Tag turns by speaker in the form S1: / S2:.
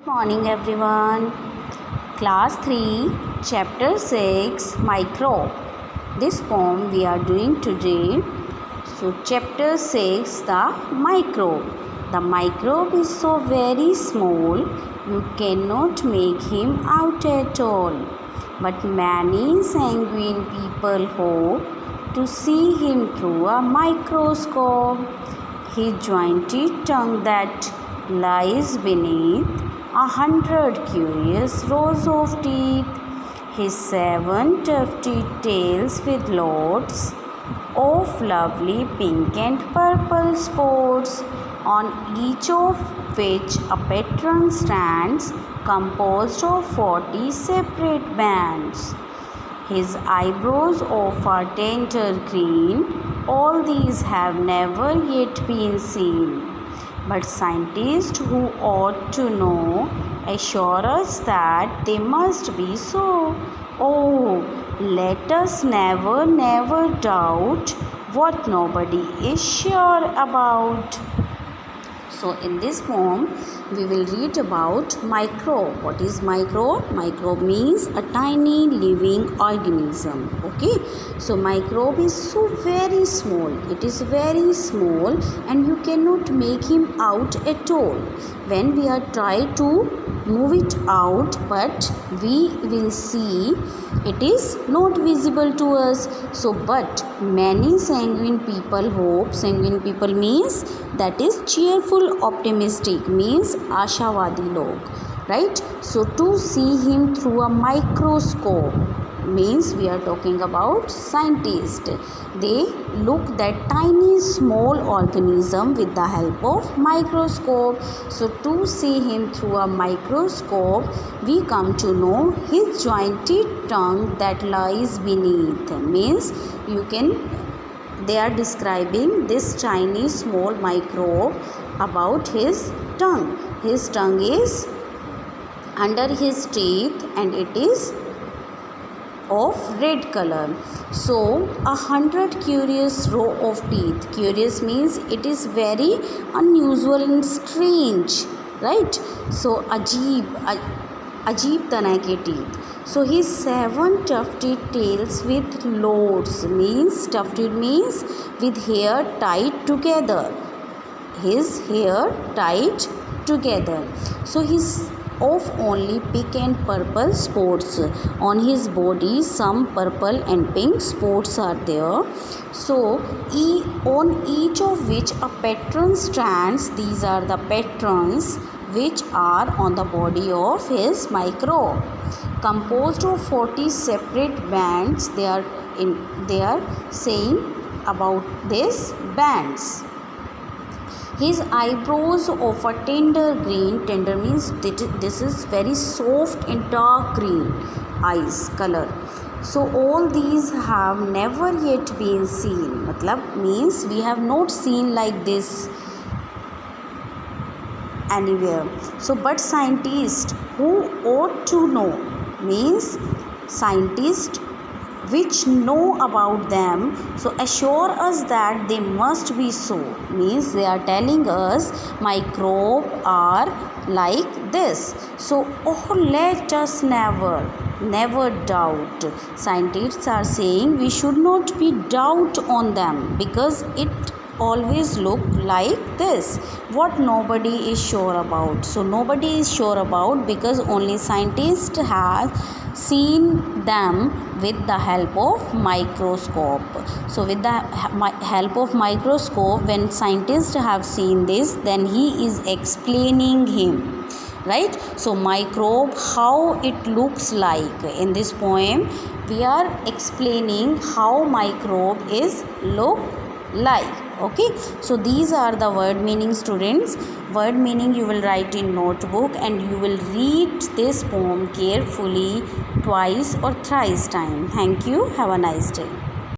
S1: Morning everyone. Class 3 Chapter 6 Microbe. This poem we are doing today. So chapter 6 the microbe. The microbe is so very small you cannot make him out at all. But many sanguine people hope to see him through a microscope. His jointed tongue that lies beneath 100 curious rows of teeth, his 7 tufty tails with lots of lovely pink and purple spots, on each of which a patron stands composed of 40 separate bands. His eyebrows of a tender green, all these have never yet been seen. But scientists who ought to know assure us that they must be so. Oh, let us never doubt what nobody is sure about. So in this poem we will read about microbe. What is microbe? Microbe means a tiny living organism. Okay, so microbe is so very small. It is very small and you cannot make him out at all. When we are trying to move it out, but we will see it is not visible to us. So but many sanguine people hope. Sanguine people means that is cheerful, optimistic, means आशावादी लोग, right? So to see him through a microscope means we are talking about scientists. They look that tiny small organism with the help of microscope. So to see him through a microscope we come to know his jointed tongue that lies beneath, means they are describing this tiny small microbe about his tongue. His tongue is under his teeth and it is of red color. So 100 curious row of teeth. Curious means it is very unusual and strange, right? So अजीब तरह के teeth. So his 7 tufted tails with loads, means tufted means with hair tied together. His hair tied together. So his of only pink and purple spots on his body. Some purple and pink spots are there. So on each of which a patron stands. These are the patrons which are on the body of his microbe, composed of 40 separate bands. They are saying about these bands. His eyebrows of a tender green. Tender means this is very soft and dark green eyes color. So all these have never yet been seen. Matlab means we have not seen like this anywhere. So but scientists who ought to know, means scientists which know about them, so assure us that they must be so, means they are telling us microbes are like this. So let us never doubt. Scientists are saying we should not be doubt on them because it always look like this, what nobody is sure about. So nobody is sure about because only scientists have seen them with the help of microscope. So with the help of microscope, when scientists have seen this, then he is explaining him, right? So microbe, how it looks like. In this poem we are explaining how microbe is look like. Okay, so these are the word meaning, students. Word meaning you will write in notebook and you will read this poem carefully twice or thrice time. Thank you. Have a nice day.